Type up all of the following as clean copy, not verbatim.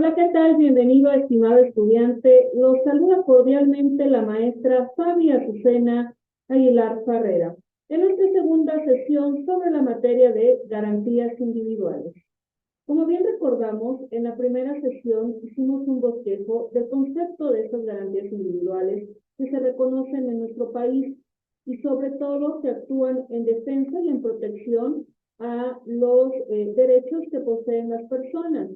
Hola, ¿qué tal? Bienvenido, estimado estudiante. Los saluda cordialmente la maestra Fabi Azucena Aguilar Farrera en nuestra segunda sesión sobre la materia de garantías individuales. Como bien recordamos, en la primera sesión hicimos un bosquejo del concepto de esas garantías individuales que se reconocen en nuestro país y sobre todo que actúan en defensa y en protección a los derechos que poseen las personas.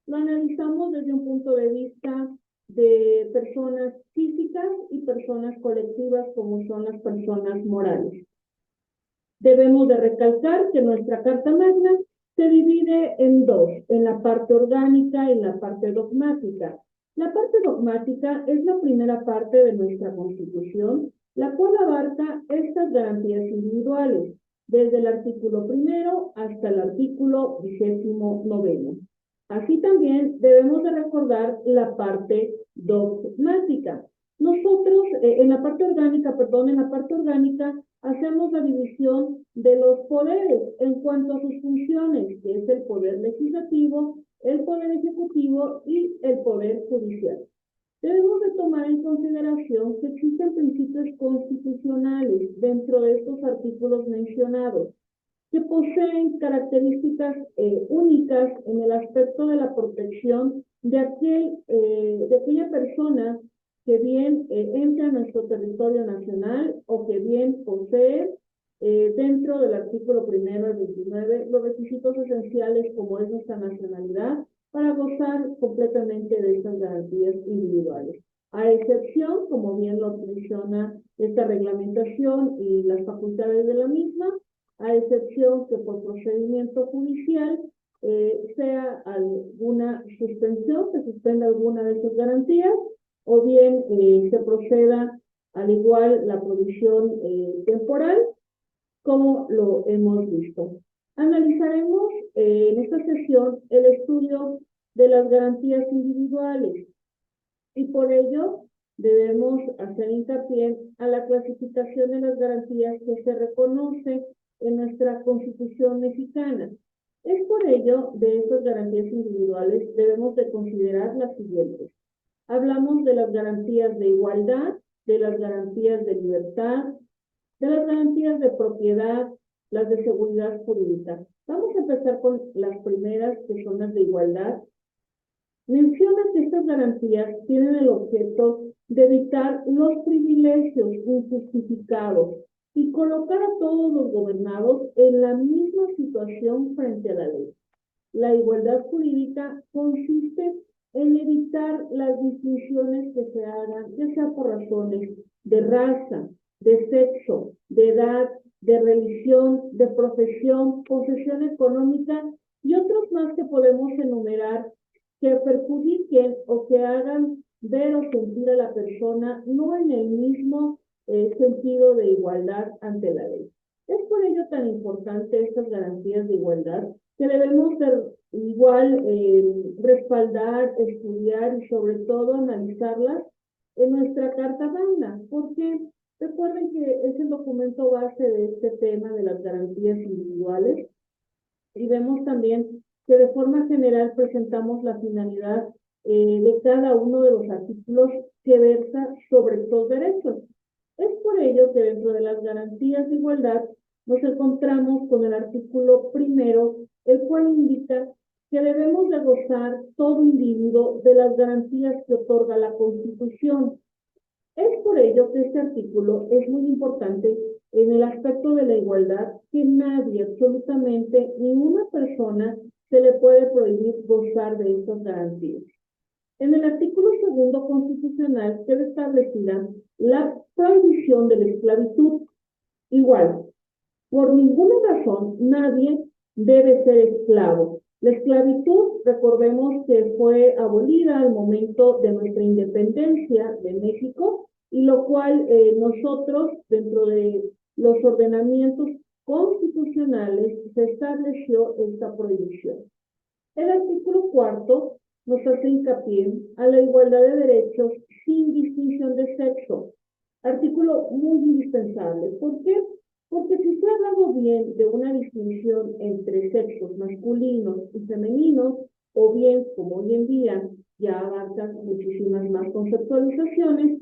Lo analizamos desde un punto de vista de personas físicas y personas colectivas como son las personas morales. Debemos de recalcar que nuestra Carta Magna se divide en dos, en la parte orgánica y en la parte dogmática. La parte dogmática es la primera parte de nuestra Constitución, la cual abarca estas garantías individuales, desde el artículo 1 hasta el artículo 29. Así también debemos de recordar la parte dogmática. Nosotros, en la parte orgánica, hacemos la división de los poderes en cuanto a sus funciones, que es el poder legislativo, el poder ejecutivo y el poder judicial. Debemos de tomar en consideración que existen principios constitucionales dentro de estos artículos mencionados, que poseen características únicas en el aspecto de la protección de aquella persona que bien entra a nuestro territorio nacional o que bien posee dentro del artículo 1 al 29 los requisitos esenciales como es nuestra nacionalidad para gozar completamente de estas garantías individuales. A excepción, como bien lo menciona esta reglamentación y las facultades de la misma, a excepción que por procedimiento judicial sea alguna suspensión, se suspenda alguna de sus garantías, o bien se proceda al igual la provisión temporal, como lo hemos visto. Analizaremos en esta sesión el estudio de las garantías individuales y por ello debemos hacer hincapié a la clasificación de las garantías que se reconoce en nuestra Constitución mexicana. Es por ello, de estas garantías individuales debemos de considerar las siguientes. Hablamos de las garantías de igualdad, de las garantías de libertad, de las garantías de propiedad, las de seguridad jurídica. Vamos a empezar con las primeras, que son las de igualdad. Menciona que estas garantías tienen el objeto de evitar los privilegios injustificados y colocar a todos los gobernados en la misma situación frente a la ley. La igualdad jurídica consiste en evitar las distinciones que se hagan, ya sea por razones de raza, de sexo, de edad, de religión, de profesión, posesión económica y otros más que podemos enumerar que perjudiquen o que hagan ver o sentir a la persona no en el mismo sentido de igualdad ante la ley. Es por ello tan importante estas garantías de igualdad que debemos de igual respaldar, estudiar y sobre todo analizarlas en nuestra Carta Magna, porque recuerden que es el documento base de este tema de las garantías individuales y vemos también que de forma general presentamos la finalidad de cada uno de los artículos que versa sobre estos derechos. Es por ello que dentro de las garantías de igualdad nos encontramos con el artículo 1, el cual indica que debemos de gozar todo individuo de las garantías que otorga la Constitución. Es por ello que este artículo es muy importante en el aspecto de la igualdad, que nadie, absolutamente ninguna persona, se le puede prohibir gozar de estas garantías. En el artículo 2 constitucional queda establecida la prohibición de la esclavitud. Igual, por ninguna razón nadie debe ser esclavo. La esclavitud, recordemos que fue abolida al momento de nuestra independencia de México, y lo cual nosotros, dentro de los ordenamientos constitucionales, se estableció esta prohibición. El artículo 4 nos hace hincapié a la igualdad de derechos sin distinción de sexo. Artículo muy indispensable. ¿Por qué? Porque si se ha hablado bien de una distinción entre sexos masculinos y femeninos, o bien, como hoy en día ya abarca muchísimas más conceptualizaciones,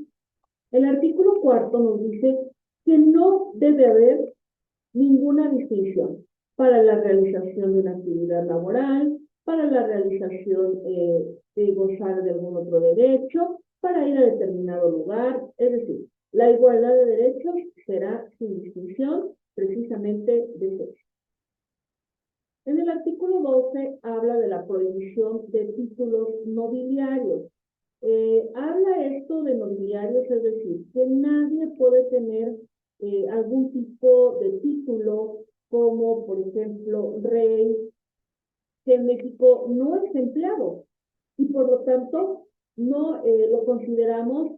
el artículo 4 nos dice que no debe haber ninguna distinción para la realización de una actividad laboral, para la realización de gozar de algún otro derecho, para ir a determinado lugar, es decir, la igualdad de derechos será sin distinción precisamente de sexo. En el artículo 12 habla de la prohibición de títulos nobiliarios. Habla esto de nobiliarios, es decir, que nadie puede tener algún tipo de título como, por ejemplo, rey, que en México no es empleado y por lo tanto no lo consideramos.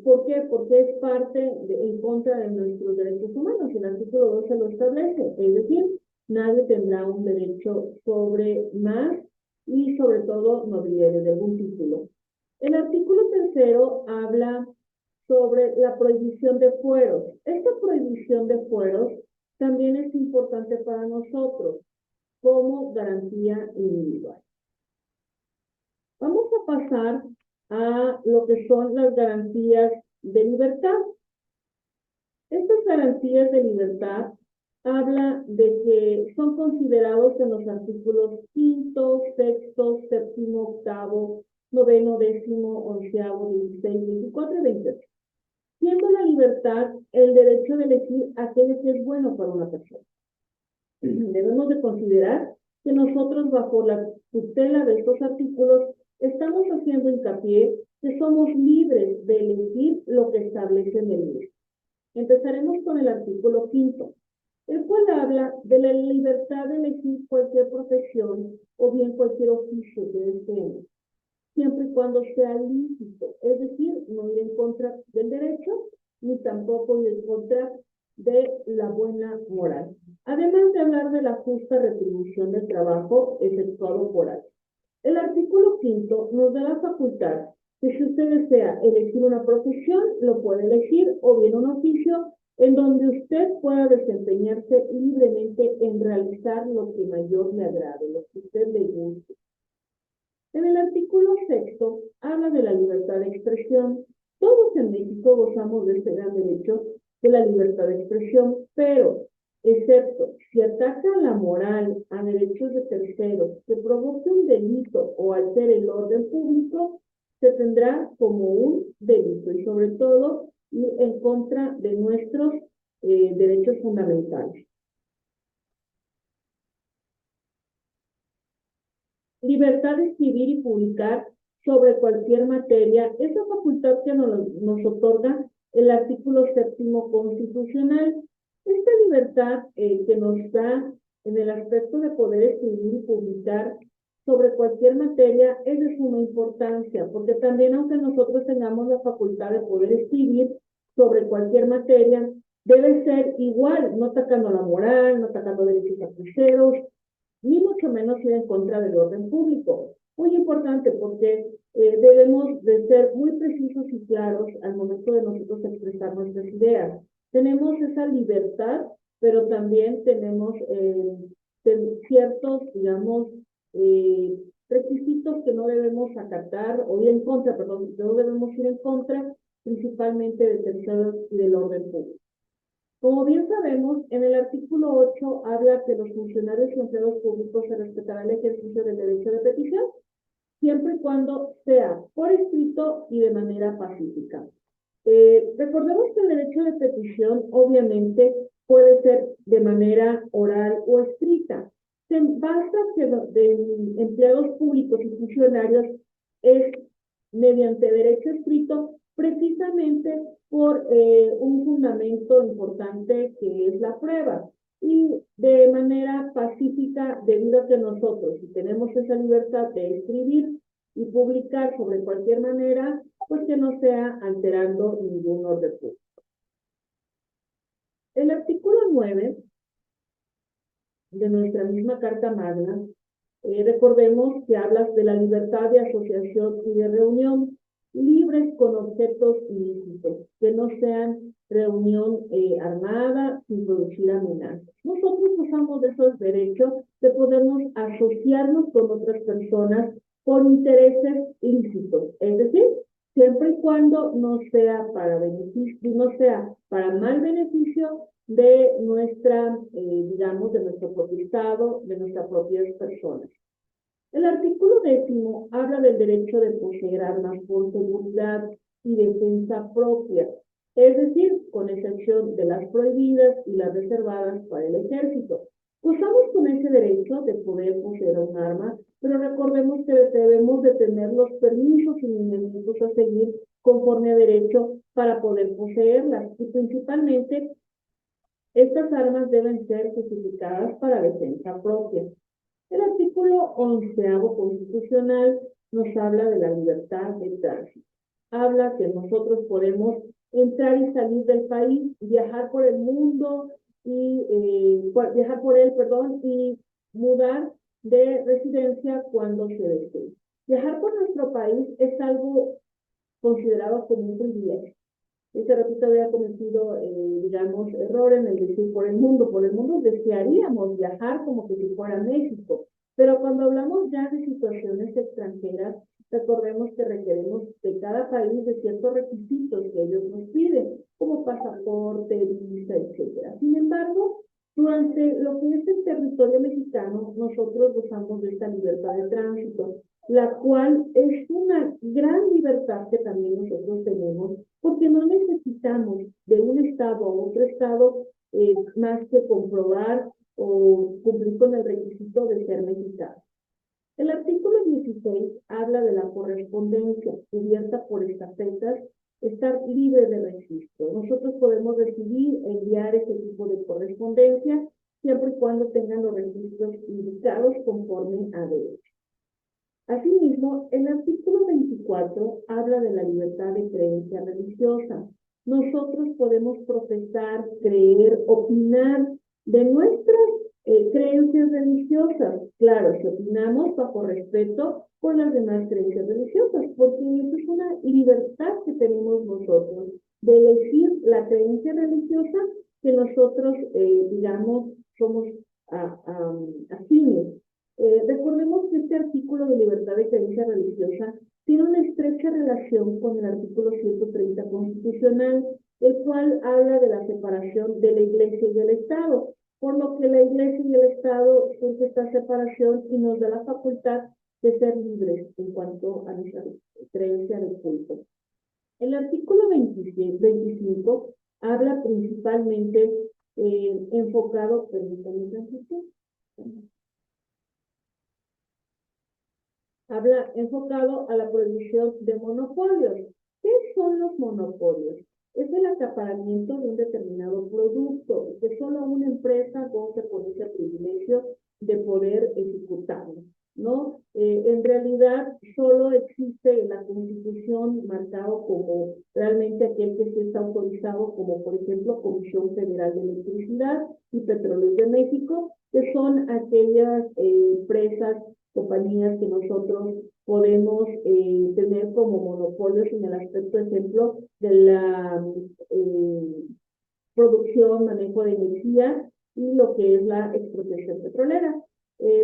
¿Por qué? Porque es parte en contra de nuestros derechos humanos. El artículo 12 lo establece, es decir, nadie tendrá un derecho sobre más y sobre todo nobiliario de algún título. El artículo 3 habla sobre la prohibición de fueros. Esta prohibición de fueros también es importante para nosotros como garantía individual. Vamos a pasar a lo que son las garantías de libertad. Estas garantías de libertad habla de que son considerados en los artículos 5, 6, 7, 8, 9, 10, 11, 16, 24 y 28. Siendo la libertad el derecho de elegir aquello que es bueno para una persona. Debemos de considerar que nosotros bajo la tutela de estos artículos estamos haciendo hincapié que somos libres de elegir lo que establece en el libro. Empezaremos con el artículo 5, el cual habla de la libertad de elegir cualquier profesión o bien cualquier oficio que deseemos, siempre y cuando sea lícito, es decir, no ir en contra del derecho ni tampoco ir en contra de la buena moral. Además de hablar de la justa retribución del trabajo efectuado por alguien. El artículo 5 nos da la facultad que si usted desea elegir una profesión, lo puede elegir, o bien un oficio en donde usted pueda desempeñarse libremente en realizar lo que mayor le agrade, lo que usted le guste. En el artículo 6 habla de la libertad de expresión. Todos en México gozamos de este gran derecho de la libertad de expresión, pero excepto si ataca a la moral, a derechos de terceros, que provoque un delito o altere el orden público, se tendrá como un delito y sobre todo ir en contra de nuestros derechos fundamentales. Libertad de escribir y publicar sobre cualquier materia, esa facultad que nos otorga el artículo 7 constitucional. Esta libertad que nos da en el aspecto de poder escribir y publicar sobre cualquier materia es de suma importancia, porque también aunque nosotros tengamos la facultad de poder escribir sobre cualquier materia, debe ser igual, no atacando la moral, no atacando derechos a terceros, ni mucho menos ir en contra del orden público. Muy importante porque debemos de ser muy precisos y claros al momento de nosotros expresar nuestras ideas. Tenemos esa libertad, pero también tenemos ciertos, digamos, requisitos que no debemos acatar o ir en contra, perdón, no debemos ir en contra principalmente de terceros y del orden público. Como bien sabemos, en el artículo 8 habla que los funcionarios y empleados públicos se respetará el ejercicio del derecho de petición, siempre y cuando sea por escrito y de manera pacífica. Recordemos que el derecho de petición obviamente puede ser de manera oral o escrita. Se basa que de empleados públicos y funcionarios es mediante derecho escrito precisamente por un fundamento importante que es la prueba y de manera pacífica debido a que nosotros si tenemos esa libertad de escribir y publicar sobre cualquier manera, pues que no sea alterando ningún orden público. El artículo 9 de nuestra misma Carta Magna, recordemos que habla de la libertad de asociación y de reunión, libres con objetos ilícitos, que no sean reunión armada sin producir amenazas. Nosotros usamos de esos derechos de podernos asociarnos con otras personas con intereses lícitos, es decir, siempre y cuando no sea para beneficio, no sea para mal beneficio de nuestra, digamos, de nuestro propio Estado, de nuestras propias personas. El artículo 10 habla del derecho de poseer armas por seguridad y defensa propia, es decir, con excepción de las prohibidas y las reservadas para el ejército. Gozamos con ese derecho de poder poseer un arma, pero recordemos que debemos de tener los permisos y lineamientos a seguir conforme a derecho para poder poseerlas, y principalmente estas armas deben ser justificadas para defensa propia. El artículo 11º constitucional nos habla de la libertad de tránsito. Habla que nosotros podemos entrar y salir del país, viajar por el mundo y viajar por él, perdón, y mudar de residencia cuando se desee. Viajar por nuestro país es algo considerado como un privilegio. Este ratito había cometido, digamos, error en el decir por el mundo. Por el mundo desearíamos viajar como que si fuera México. Pero cuando hablamos ya de situaciones extranjeras, recordemos que requerimos de cada país de ciertos requisitos que ellos nos piden, como pasaporte, visa, etc. Sin embargo, durante lo que es el territorio mexicano, nosotros gozamos de esta libertad de tránsito, la cual es una gran libertad que también nosotros tenemos, porque no necesitamos de un estado a otro estado más que comprobar o cumplir con el requisito de ser mexicano. El artículo 16 habla de la correspondencia cubierta por estafetas, estar libre de registro. Nosotros podemos decidir enviar ese tipo de correspondencia siempre y cuando tengan los registros indicados conforme a derecho. Asimismo, el artículo 24 habla de la libertad de creencia religiosa. Nosotros podemos profesar, creer, opinar de nuestras creencias religiosas. Claro, si opinamos bajo respeto por las demás creencias religiosas, porque eso es una libertad que tenemos nosotros, de elegir la creencia religiosa que nosotros, digamos, somos afines. Recordemos que este artículo de libertad de creencia religiosa tiene una estrecha relación con el artículo 130 constitucional, el cual habla de la separación de la Iglesia y el Estado, por lo que la Iglesia y el Estado surge esta separación y nos da la facultad de ser libres en cuanto a nuestra creencia de culto. El artículo 25 habla principalmente enfocado, habla enfocado a la prohibición de monopolios. ¿Qué son los monopolios? Es el acaparamiento de un determinado producto que solo una empresa goza con ese privilegio de poder ejecutarlo, ¿no? En realidad solo existe en la Constitución marcado como realmente aquel que sí está autorizado, como por ejemplo Comisión Federal de Electricidad y Petróleos de México, que son aquellas empresas, compañías que nosotros podemos tener como monopolios en el aspecto, ejemplo, de la producción, manejo de energía y lo que es la explotación petrolera.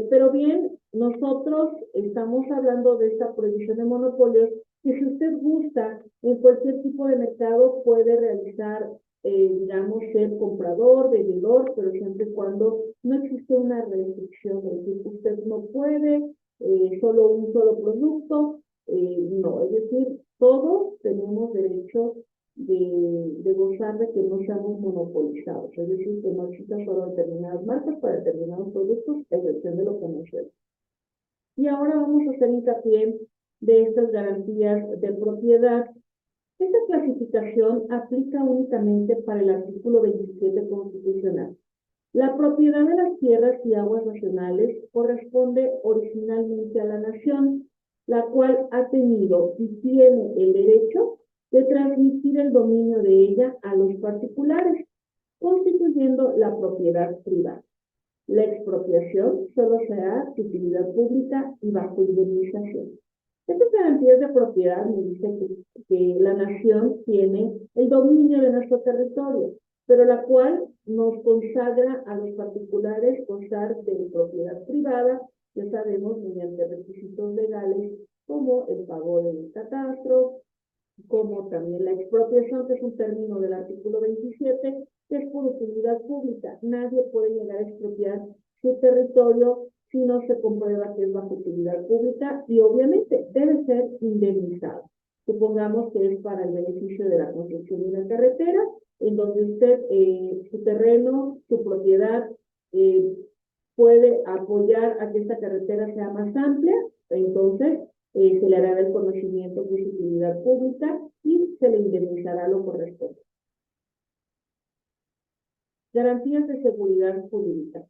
Pero bien, nosotros estamos hablando de esta prohibición de monopolios, que si usted gusta, en cualquier tipo de mercado puede realizar, digamos, ser comprador, vendedor, pero siempre y cuando no existe una restricción, es decir, usted no puede solo un solo producto, no, es decir, todos tenemos derecho de gozar de que no seamos monopolizados, es decir, que no existan solo determinadas marcas para determinados productos, a excepción de lo comercial. Y ahora vamos a hacer hincapié de estas garantías de propiedad. Esta clasificación aplica únicamente para el artículo 27 constitucional. La propiedad de las tierras y aguas nacionales corresponde originalmente a la nación, la cual ha tenido y tiene el derecho de transmitir el dominio de ella a los particulares, constituyendo la propiedad privada. La expropiación solo será de utilidad pública y bajo indemnización. Estas garantías de propiedad me dicen que la nación tiene el dominio de nuestro territorio. pero la cual nos consagra a los particulares gozar de propiedad privada, ya sabemos, mediante requisitos legales como el pago del catastro, como también la expropiación, que es un término del artículo 27, que es por utilidad pública. Nadie puede llegar a expropiar su territorio si no se comprueba que es bajo utilidad pública y obviamente debe ser indemnizado. Supongamos que es para el beneficio de la construcción de una carretera, en donde usted, su terreno, su propiedad, puede apoyar a que esta carretera sea más amplia, entonces se le hará el conocimiento de su utilidad pública y se le indemnizará lo correspondiente. Garantías de seguridad jurídica.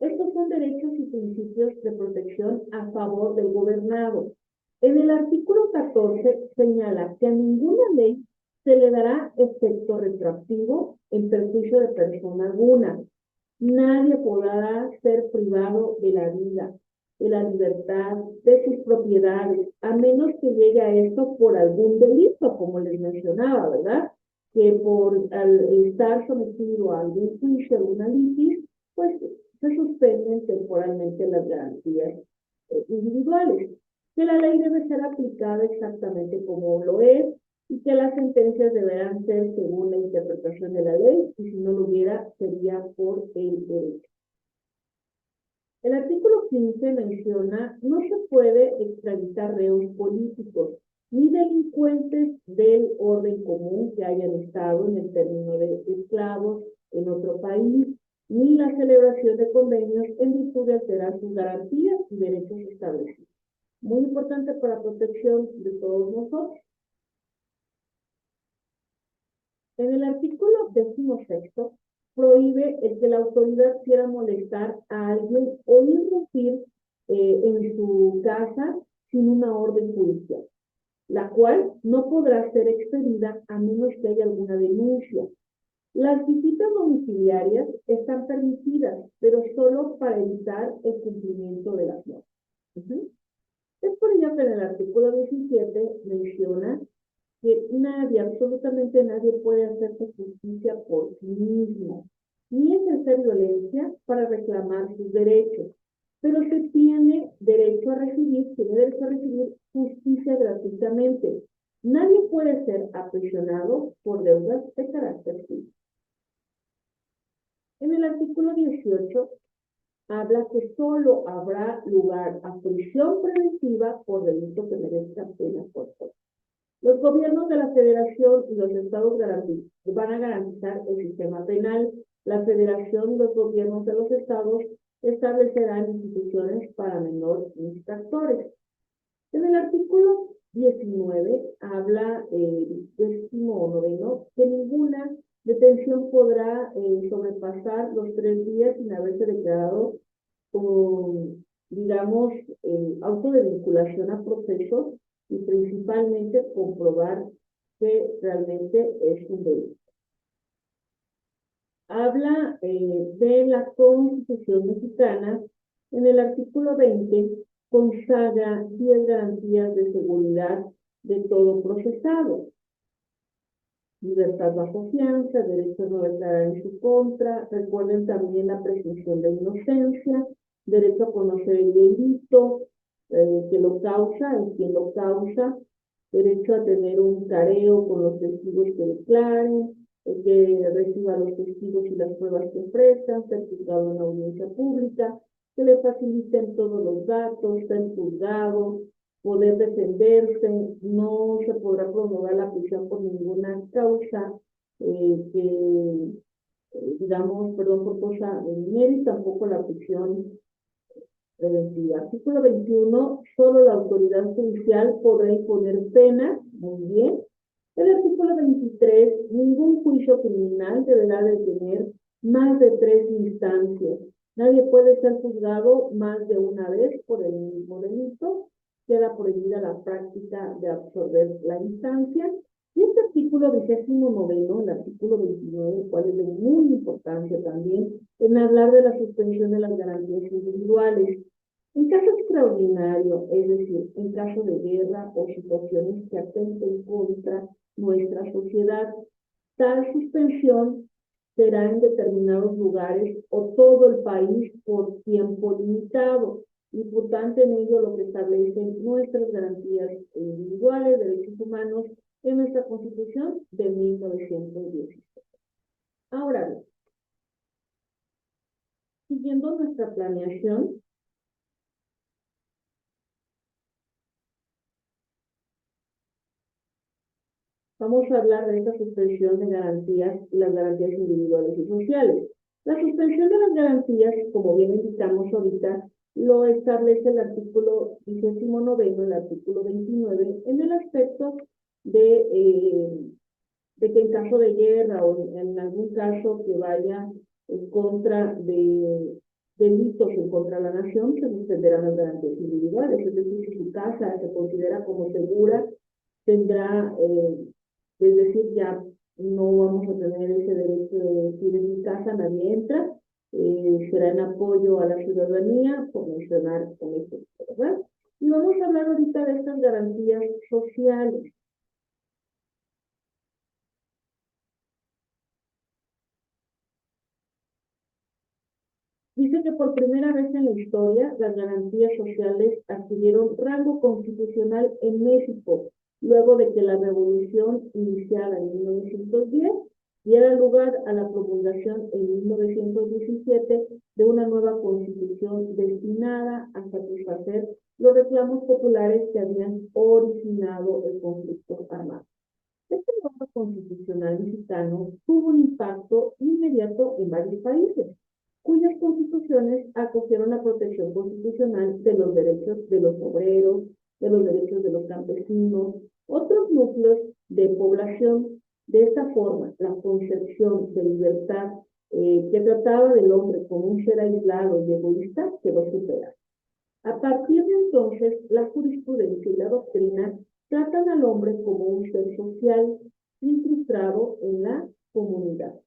Estos son derechos y principios de protección a favor del gobernado. En el artículo 14 señala que a ninguna ley se le dará efecto retroactivo en perjuicio de persona alguna. Nadie podrá ser privado de la vida, de la libertad, de sus propiedades, a menos que llegue a esto por algún delito, como les mencionaba, ¿verdad? Que por al estar sometido a algún juicio, alguna litis, pues se suspenden temporalmente las garantías individuales. Que la ley debe ser aplicada exactamente como lo es y que las sentencias deberán ser según la interpretación de la ley, y si no lo hubiera, sería por el derecho. El artículo 15 menciona: no se puede extraditar reos políticos ni delincuentes del orden común que hayan estado en el término de esclavos en otro país, ni la celebración de convenios en virtud de alterar sus garantías y derechos establecidos. Muy importante para protección de todos nosotros. En el artículo 16 prohíbe el que la autoridad quiera molestar a alguien o irrumpir en su casa sin una orden judicial, la cual no podrá ser expedida a menos que haya alguna denuncia. Las visitas domiciliarias están permitidas, pero solo para evitar el cumplimiento de las normas. Es por ello que en el artículo 17 menciona que nadie, absolutamente nadie, puede hacerse justicia por sí mismo, ni ejercer violencia para reclamar sus derechos, pero se tiene derecho a recibir justicia gratuitamente. Nadie puede ser aprisionado por deudas de carácter civil. En el artículo 18 habla que solo habrá lugar a prisión preventiva por delito que merezca pena corporal. Los gobiernos de la Federación y los estados van a garantizar el sistema penal. La Federación y los gobiernos de los estados establecerán instituciones para menores infractores. En el artículo 19 habla, 19, que ninguna detención podrá sobrepasar los 3 días sin haberse declarado, digamos, auto de vinculación a procesos, y principalmente comprobar que realmente es un delito. Habla de la Constitución mexicana. En el artículo 20 consagra 10 garantías de seguridad de todo procesado: libertad bajo fianza, derecho a no declarar en su contra. Recuerden también la presunción de inocencia, derecho a conocer el delito que lo causa, en quien lo causa, derecho a tener un careo con los testigos que declaren, que reciba los testigos y las pruebas que ofrezcan, ser juzgado en audiencia pública, que le faciliten todos los datos, ser juzgado, poder defenderse. No se podrá prolongar la prisión por ninguna causa digamos, por cosa de dinero, y tampoco la prisión preventiva. Artículo 21, solo la autoridad judicial podrá imponer pena. Muy bien. El artículo 23, ningún juicio criminal deberá de tener más de 3 instancias. Nadie puede ser juzgado más de una vez por el mismo delito. Queda prohibida la práctica de absorber la instancia. Y este artículo 29, el artículo 29, cual es de muy importancia también, en hablar de la suspensión de las garantías individuales. En caso extraordinario, es decir, en caso de guerra o situaciones que atenten contra nuestra sociedad, tal suspensión será en determinados lugares o todo el país por tiempo limitado. Importante en ello lo que establecen nuestras garantías individuales, derechos humanos, en nuestra Constitución de 1917. Ahora bien, siguiendo nuestra planeación, vamos a hablar de esta suspensión de garantías y las garantías individuales y sociales. La suspensión de las garantías, como bien indicamos ahorita, lo establece el artículo 19, el artículo 29, en el aspecto de que en caso de guerra o en algún caso que vaya en contra de delitos en contra de la nación, se suspenderán las garantías individuales. Es decir, si su casa se considera como segura, tendrá, es decir, ya no vamos a tener ese derecho de decir en mi casa nadie entra, será en apoyo a la ciudadanía, por mencionar con esto, ¿verdad? Y vamos a hablar ahorita de estas garantías sociales. Dice que por primera vez en la historia las garantías sociales adquirieron rango constitucional en México, luego de que la revolución iniciada en 1910 diera lugar a la promulgación en 1917 de una nueva constitución destinada a satisfacer los reclamos populares que habían originado el conflicto armado. Este nuevo constitucional mexicano tuvo un impacto inmediato en varios países, cuyas constituciones acogieron la protección constitucional de los derechos de los obreros, de los derechos de los campesinos, otros núcleos de población. De esta forma, la concepción de libertad que trataba del hombre como un ser aislado y egoísta quedó superada. A partir de entonces, la jurisprudencia y la doctrina tratan al hombre como un ser social incrustado en la comunidad.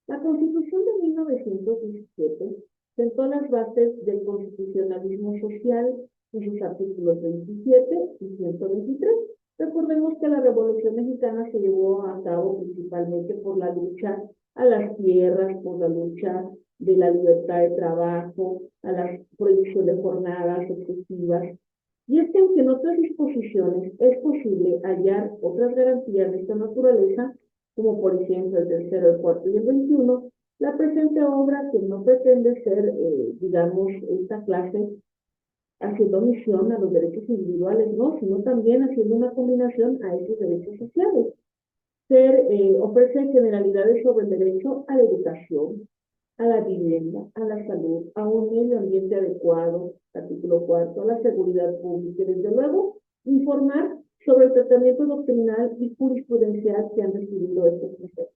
La Constitución de 1917 sentó las bases del constitucionalismo social en sus artículos 27 y 123. Recordemos que la Revolución Mexicana se llevó a cabo principalmente por la lucha a las tierras, por la lucha de la libertad de trabajo, a la prohibición de jornadas excesivas. Y es que aunque en otras disposiciones es posible hallar otras garantías de esta naturaleza, como por ejemplo el tercero, el cuarto y el 21, la presente obra, que no pretende ser, digamos, esta clase haciendo omisión a los derechos individuales, no, sino también haciendo una combinación a esos derechos sociales. Ofrece generalidades sobre el derecho a la educación, a la vivienda, a la salud, a un medio ambiente adecuado, artículo 4, a la seguridad pública y desde luego informar sobre el tratamiento doctrinal y jurisprudencial que han recibido estos preceptos.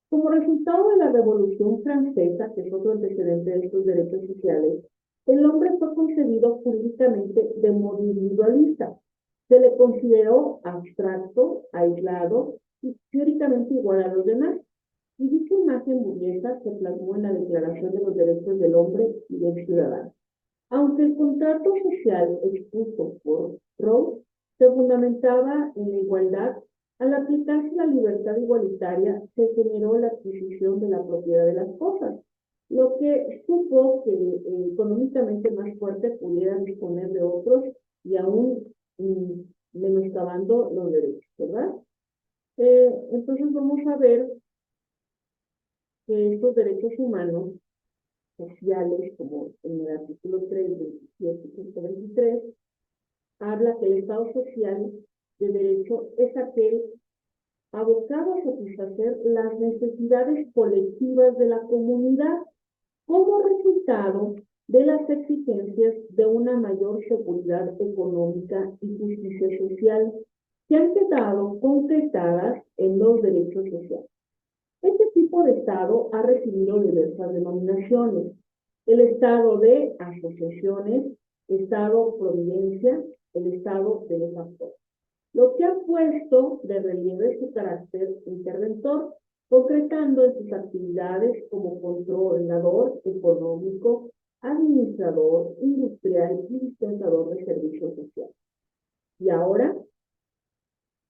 Como resultado de la Revolución Francesa, que es otro antecedente de estos derechos sociales, el hombre fue concebido jurídicamente de modo individualista. Se le consideró abstracto, aislado y teóricamente igual a los demás. Y dicha imagen burguesa se plasmó en la Declaración de los Derechos del Hombre y del Ciudadano. Aunque el contrato social expuesto por Roe se fundamentaba en la igualdad, al aplicarse la libertad igualitaria se generó la adquisición de la propiedad de las cosas, lo que supo que económicamente más fuerte pudieran disponer de otros y aún menoscabando los derechos, ¿verdad? Entonces vamos a ver que estos derechos humanos sociales, como en el artículo 3, 27 y 123, habla que el Estado social de derecho es aquel abocado a satisfacer las necesidades colectivas de la comunidad como resultado de las exigencias de una mayor seguridad económica y justicia social que han quedado concretadas en los derechos sociales. Este tipo de Estado ha recibido diversas denominaciones: el Estado de asociaciones, Estado-providencia, el Estado de los actores, lo que ha puesto de relieve su carácter interventor, concretando en sus actividades como controlador económico, administrador, industrial y dispensador de servicios sociales. Y ahora,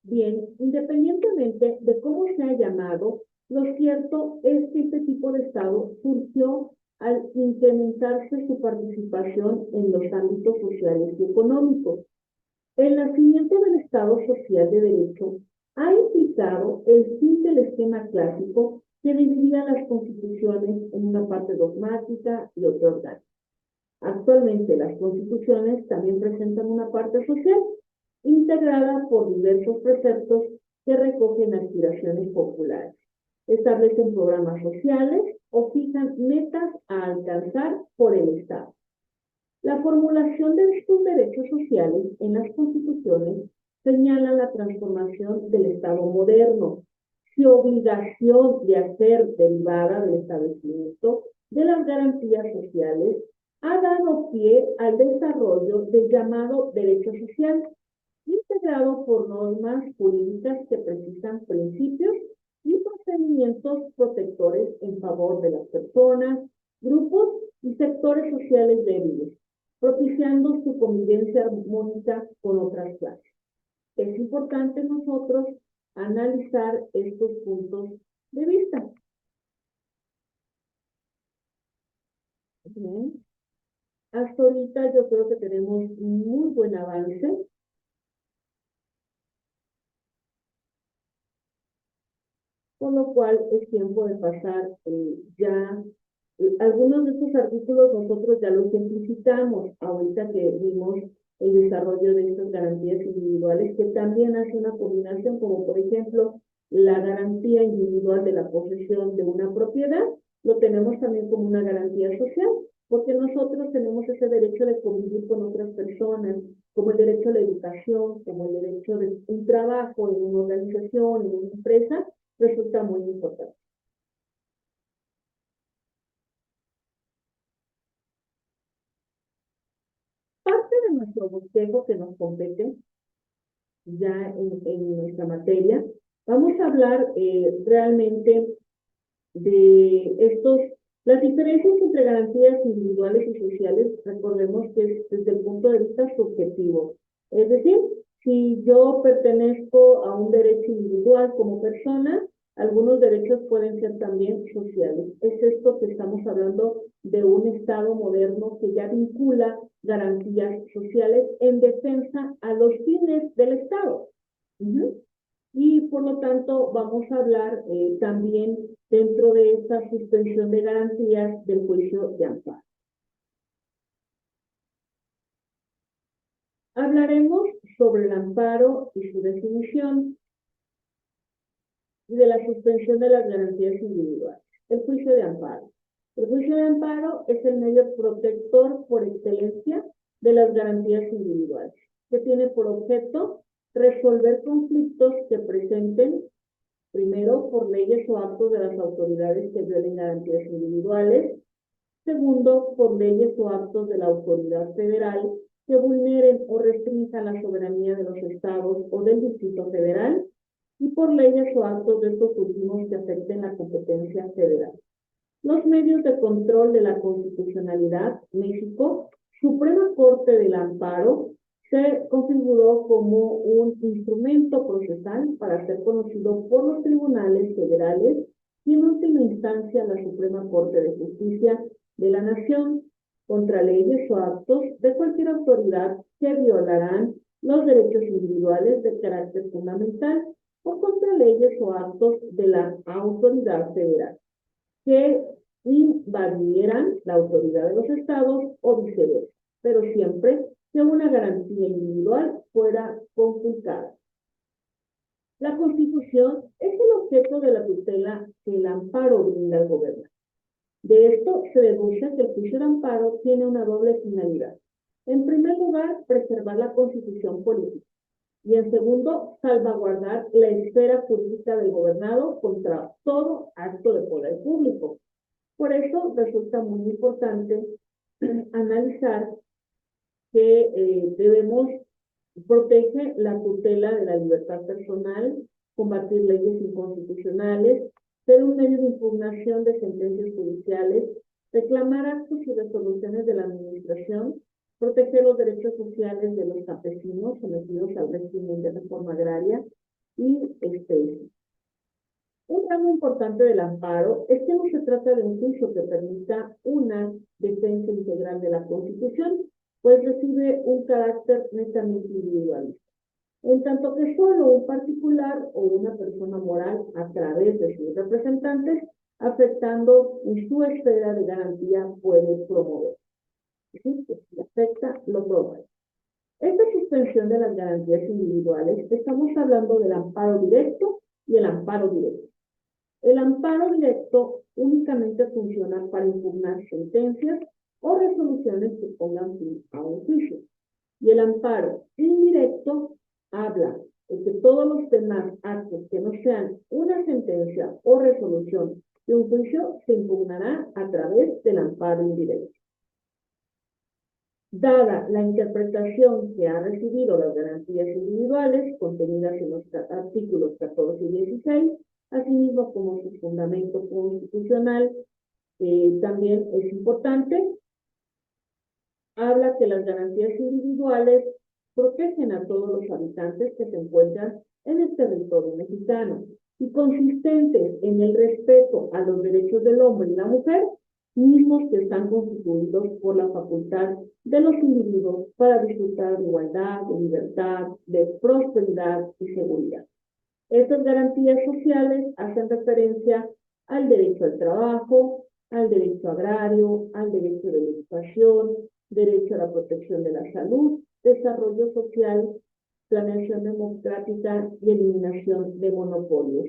bien, independientemente de cómo se ha llamado, lo cierto es que este tipo de Estado surgió al incrementarse su participación en los ámbitos sociales y económicos. El nacimiento del Estado social de derecho ha implicado el fin del esquema clásico que dividía las constituciones en una parte dogmática y otra orgánica. Actualmente las constituciones también presentan una parte social, integrada por diversos preceptos que recogen aspiraciones populares, establecen programas sociales o fijan metas a alcanzar por el Estado. La formulación de estos derechos sociales en las constituciones señala la transformación del Estado moderno, su obligación de hacer derivada del establecimiento de las garantías sociales ha dado pie al desarrollo del llamado derecho social, integrado por normas jurídicas que precisan principios y procedimientos protectores en favor de las personas, grupos y sectores sociales débiles, propiciando su convivencia armónica con otras clases. Es importante nosotros analizar estos puntos de vista. Bien. Hasta ahorita yo creo que tenemos un muy buen avance. Con lo cual es tiempo de pasar ya. Algunos de estos artículos nosotros ya los simplificamos ahorita que vimos el desarrollo de estas garantías individuales, que también hace una combinación, como por ejemplo la garantía individual de la posesión de una propiedad, lo tenemos también como una garantía social, porque nosotros tenemos ese derecho de convivir con otras personas, como el derecho a la educación, como el derecho de un trabajo en una organización, en una empresa, resulta muy importante. Parte de nuestro bosquejo que nos compete ya en nuestra materia, vamos a hablar realmente de las diferencias entre garantías individuales y sociales. Recordemos que es desde el punto de vista subjetivo. Es decir, si yo pertenezco a un derecho individual como persona, algunos derechos pueden ser también sociales. Es esto que estamos hablando de un Estado moderno que ya vincula garantías sociales en defensa a los fines del Estado. Y por lo tanto vamos a hablar también dentro de esta suspensión de garantías del juicio de amparo. Hablaremos sobre el amparo y su definición y de la suspensión de las garantías individuales. El juicio de amparo. El juicio de amparo es el medio protector por excelencia de las garantías individuales, que tiene por objeto resolver conflictos que presenten, primero, por leyes o actos de las autoridades que violen garantías individuales; segundo, por leyes o actos de la autoridad federal que vulneren o restrinjan la soberanía de los estados o del Distrito Federal; y por leyes o actos de estos últimos que afecten la competencia federal. Los medios de control de la constitucionalidad. México, Suprema Corte del Amparo, se configuró como un instrumento procesal para ser conocido por los tribunales federales y en última instancia la Suprema Corte de Justicia de la Nación contra leyes o actos de cualquier autoridad que violarán los derechos individuales de carácter fundamental o contra leyes o actos de la autoridad federal que invadieran la autoridad de los estados o viceversa, pero siempre que una garantía individual fuera conculcada. La Constitución es el objeto de la tutela que el amparo brinda al gobierno. De esto se deduce que el juicio de amparo tiene una doble finalidad. En primer lugar, preservar la Constitución política. Y en segundo, salvaguardar la esfera jurídica del gobernado contra todo acto de poder público. Por eso resulta muy importante analizar que debemos proteger la tutela de la libertad personal, combatir leyes inconstitucionales, ser un medio de impugnación de sentencias judiciales, reclamar actos y resoluciones de la administración, proteger los derechos sociales de los campesinos sometidos al régimen de reforma agraria y especies. Un rango importante del amparo es que no se trata de un juicio que permita una defensa integral de la Constitución, pues recibe un carácter netamente individualista, en tanto que solo un particular o una persona moral a través de sus representantes, afectando en su esfera de garantía, puede promover. ¿Sí? Si afecta, lo promueve. Esta suspensión de las garantías individuales, estamos hablando del amparo directo y el amparo directo. El amparo directo únicamente funciona para impugnar sentencias o resoluciones que pongan fin a un juicio. Y el amparo indirecto habla de que todos los demás actos que no sean una sentencia o resolución de un juicio se impugnará a través del amparo indirecto. Dada la interpretación que ha recibido las garantías individuales contenidas en los artículos 14 y 16, asimismo como su fundamento constitucional, también es importante, habla que las garantías individuales protegen a todos los habitantes que se encuentran en el territorio mexicano y consistentes en el respeto a los derechos del hombre y la mujer, mismos que están constituidos por la facultad de los individuos para disfrutar de igualdad, de libertad, de prosperidad y seguridad. Estas garantías sociales hacen referencia al derecho al trabajo, al derecho agrario, al derecho de la educación, derecho a la protección de la salud, desarrollo social, planeación democrática y eliminación de monopolios.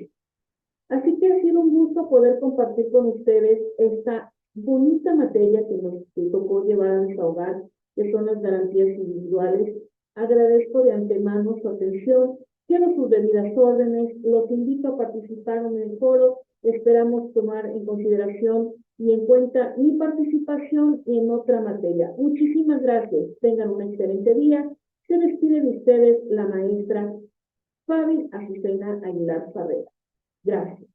Así que ha sido un gusto poder compartir con ustedes esta bonita materia que nos tocó llevar a nuestro hogar, que son las garantías individuales. Agradezco de antemano su atención, quiero sus debidas órdenes, los invito a participar en el foro, esperamos tomar en consideración y en cuenta mi participación en otra materia. Muchísimas gracias, tengan un excelente día. Se despide de ustedes la maestra Fabi Azucena Aguilar Farrera. Gracias.